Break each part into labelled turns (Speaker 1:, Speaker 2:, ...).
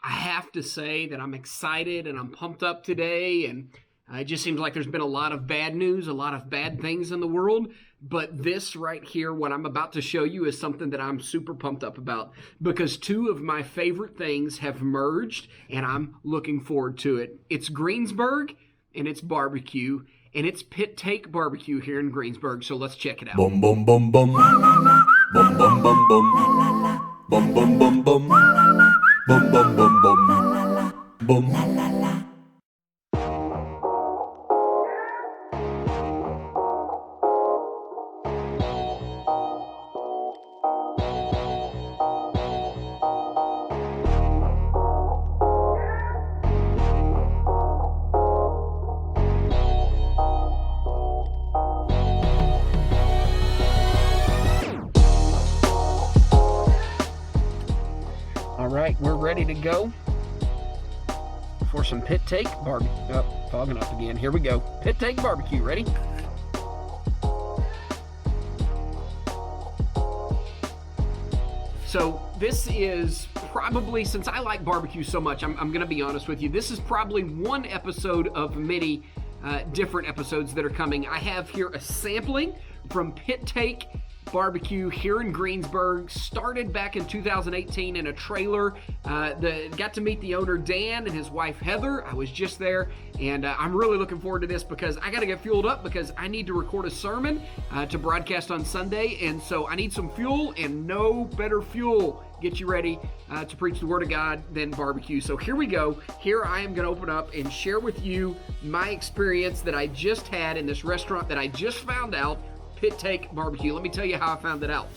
Speaker 1: I have to say that I'm excited and I'm pumped up today, and it just seems like there's been a lot of bad news, a lot of bad things in the world, but this right here, what I'm about to show you, is something that I'm super pumped up about, because two of my favorite things have merged, and I'm looking forward to it. It's Greensburg, and it's barbecue, and it's Pit Take Barbecue here in Greensburg, so let's check it out.
Speaker 2: Bum bum bum bum. Bum bum bum bum. Bum bum bum bum. Bum bum bum bum. Bum.
Speaker 1: All right, we're ready to go for some Pit Take Barbecue. Oh, fogging up again. Here we go. Pit Take Barbecue. Ready? So this is probably, since I like barbecue so much, I'm going to be honest with you, this is probably one episode of many different episodes that are coming. I have here a sampling from Pit Take Barbecue here in Greensburg. Started back in 2018 in a trailer. Got to meet the owner, Dan, and his wife, Heather. I was just there, and I'm really looking forward to this because I got to get fueled up because I need to record a sermon to broadcast on Sunday, and so I need some fuel, and no better fuel get you ready to preach the Word of God than barbecue. So here we go. Here I am going to open up and share with you my experience that I just had in this restaurant that I just found out, Pit Take Barbecue. Let me tell you how I found it out.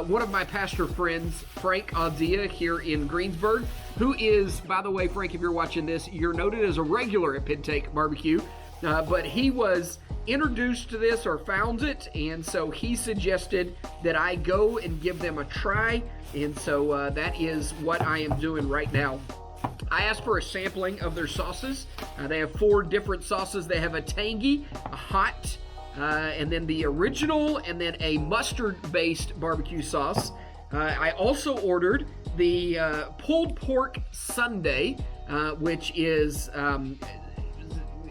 Speaker 1: One of my pastor friends, Frank Audia, here in Greensburg, who is, by the way, Frank, if you're watching this, you're noted as a regular at Pit Take Barbecue, but he was introduced to this or found it, and so he suggested that I go and give them a try, and so that is what I am doing right now. I asked for a sampling of their sauces. They have 4 different sauces. They have a tangy, a hot, and then the original, and then a mustard-based barbecue sauce. I also ordered the pulled pork sundae, which is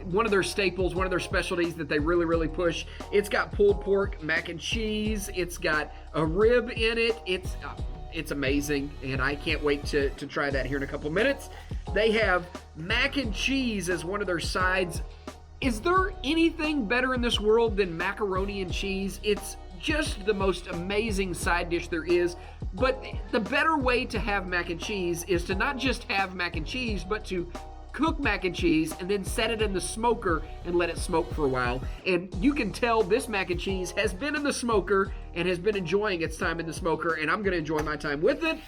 Speaker 1: one of their staples, one of their specialties that they really, really push. It's got pulled pork, mac and cheese. It's got a rib in it. It's amazing, and I can't wait to try that here in a couple minutes. They have mac and cheese as one of their sides. Is there anything better in this world than macaroni and cheese? It's just the most amazing side dish there is. But the better way to have mac and cheese is to not just have mac and cheese, but to cook mac and cheese and then set it in the smoker and let it smoke for a while. And you can tell this mac and cheese has been in the smoker and has been enjoying its time in the smoker, and I'm going to enjoy my time with it.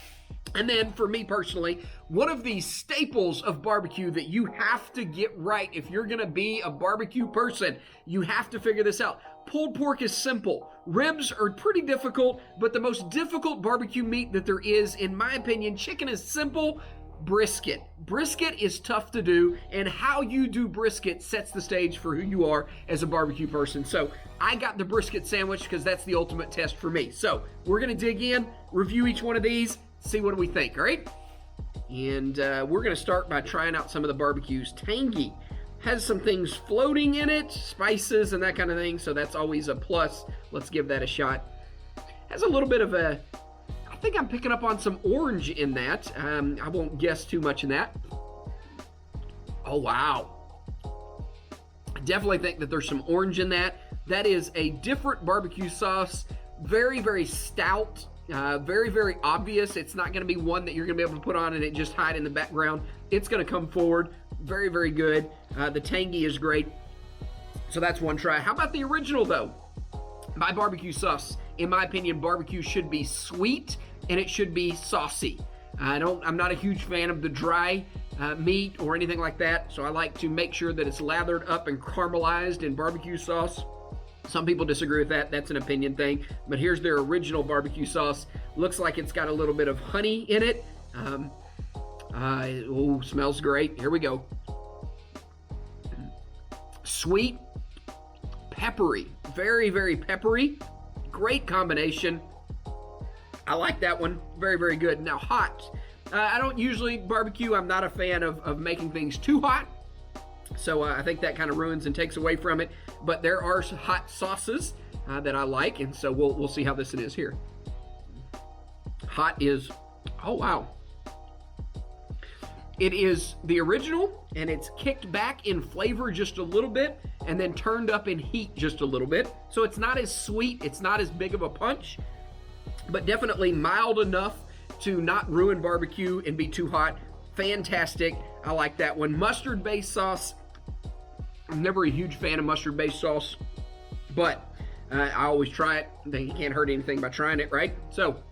Speaker 1: And then for me personally, one of the staples of barbecue that you have to get right if you're going to be a barbecue person, you have to figure this out. Pulled pork is simple. Ribs are pretty difficult, but the most difficult barbecue meat that there is, in my opinion, chicken is simple. Brisket. Brisket is tough to do, and how you do brisket sets the stage for who you are as a barbecue person. So I got the brisket sandwich because that's the ultimate test for me. So we're going to dig in, review each one of these, see what do we think, all right? And we're going to start by trying out some of the barbecues. Tangy has some things floating in it, spices and that kind of thing, so that's always a plus. Let's give that a shot. Has a little bit of a, I think I'm picking up on some orange in that. I won't guess too much in that. Oh, wow. I definitely think that there's some orange in that. That is a different barbecue sauce. Very, very stout. Very, very obvious. It's not going to be one that you're going to be able to put on and it just hide in the background. It's going to come forward. Very, very good. The tangy is great. So that's one try. How about the original, though? My barbecue sauce, in my opinion, barbecue should be sweet and it should be saucy. I'm not a huge fan of the dry meat or anything like that, so I like to make sure that it's lathered up and caramelized in barbecue sauce. Some people disagree with that. That's an opinion thing. But here's their original barbecue sauce. Looks like it's got a little bit of honey in it. Oh, smells great. Here we go. Sweet, peppery. Very, very peppery. Great combination. I like that one. Very, very good. Now, hot. I don't usually barbecue. I'm not a fan of making things too hot. So I think that kind of ruins and takes away from it. But there are hot sauces that I like, and so we'll see how this is here. Hot is, oh wow. It is the original, and it's kicked back in flavor just a little bit, and then turned up in heat just a little bit. So it's not as sweet, it's not as big of a punch, but definitely mild enough to not ruin barbecue and be too hot. Fantastic, I like that one. Mustard-based sauce, I'm never a huge fan of mustard-based sauce, but I always try it. I think you can't hurt anything by trying it, right? So,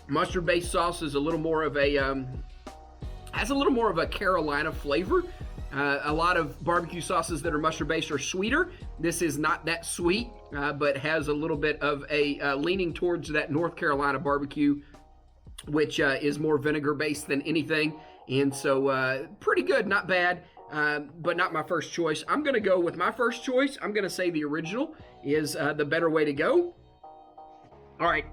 Speaker 1: mustard-based sauce is a little more of a, has a little more of a Carolina flavor. A lot of barbecue sauces that are mustard-based are sweeter. This is not that sweet, but has a little bit of a leaning towards that North Carolina barbecue, which is more vinegar-based than anything. And so, pretty good, not bad. But not my first choice. I'm going to go with my first choice. I'm going to say the original is the better way to go. All right,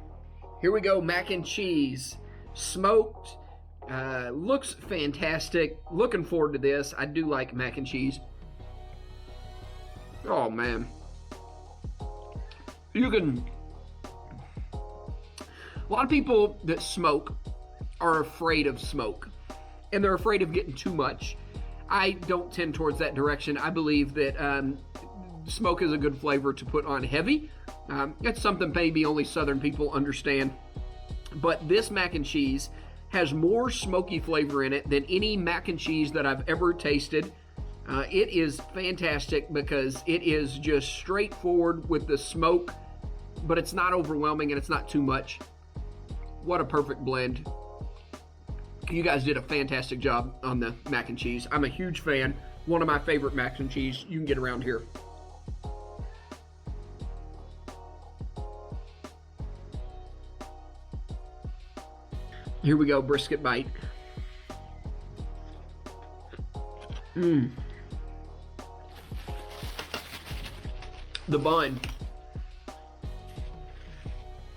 Speaker 1: here we go. Mac and cheese. Smoked. Looks fantastic. Looking forward to this. I do like mac and cheese. Oh, man. You can... A lot of people that smoke are afraid of smoke. And they're afraid of getting too much. I don't tend towards that direction. I believe that smoke is a good flavor to put on heavy. It's something maybe only Southern people understand. But this mac and cheese has more smoky flavor in it than any mac and cheese that I've ever tasted. It is fantastic because it is just straightforward with the smoke, but it's not overwhelming and it's not too much. What a perfect blend. You guys did a fantastic job on the mac and cheese. I'm a huge fan. One of my favorite mac and cheese you can get around here. Here we go, brisket bite. The bun.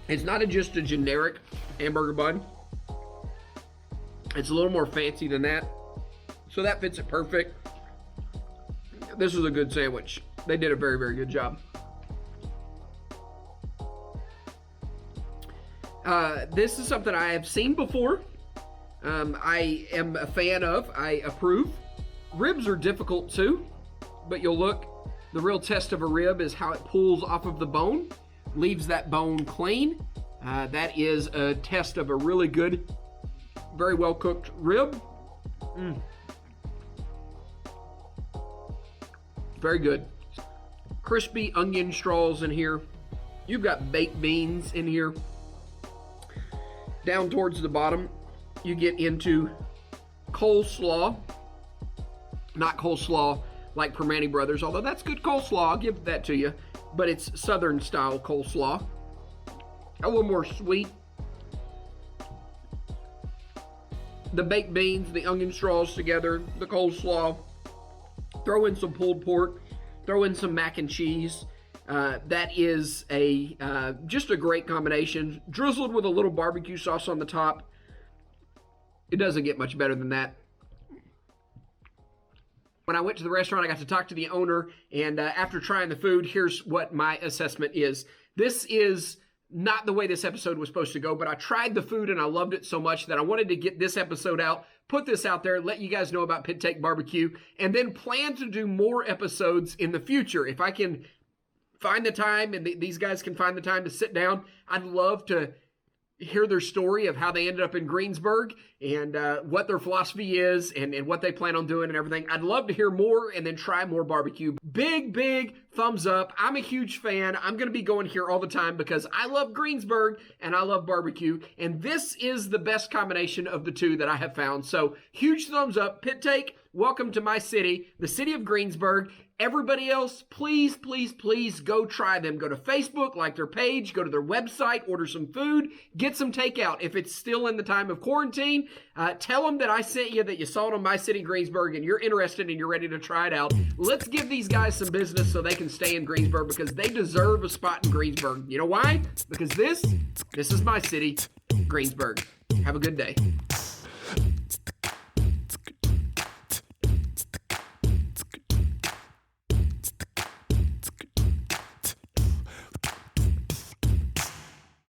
Speaker 1: It's not just a generic hamburger bun. It's a little more fancy than that. So that fits it perfect. This is a good sandwich. They did a very, very good job. This is something I have seen before. I am a fan of. I approve. Ribs are difficult too, but you'll look. The real test of a rib is how it pulls off of the bone, leaves that bone clean. That is a test of a really good, very well cooked rib. Very good. Crispy onion straws in here. You've got baked beans in here. Down towards the bottom, you get into coleslaw. Not coleslaw like Permane Brothers, although that's good coleslaw, I'll give that to you. But it's Southern style coleslaw. A little more sweet. The baked beans, the onion straws together, the coleslaw. Throw in some pulled pork. Throw in some mac and cheese. That is just a great combination. Drizzled with a little barbecue sauce on the top. It doesn't get much better than that. When I went to the restaurant, I got to talk to the owner, and after trying the food, here's what my assessment is. This is not the way this episode was supposed to go, but I tried the food and I loved it so much that I wanted to get this episode out, put this out there, let you guys know about Pit Take Barbecue, and then plan to do more episodes in the future. If I can find the time and these guys can find the time to sit down, I'd love to hear their story of how they ended up in Greensburg and what their philosophy is and what they plan on doing and everything. I'd love to hear more and then try more barbecue. Big thumbs up. I'm a huge fan. I'm going to be going here all the time because I love Greensburg and I love barbecue. And this is the best combination of the two that I have found. So huge thumbs up. Pit Take, welcome to my city, the city of Greensburg. Everybody else, please go try them. Go to Facebook, like their page, go to their website, order some food, get some takeout. If it's still in the time of quarantine, tell them that I sent you, that you saw it on My City Greensburg and you're interested and you're ready to try it out. Let's give these guys some business so they can stay in Greensburg because they deserve a spot in Greensburg. You know why? Because this is my city, Greensburg. Have a good day.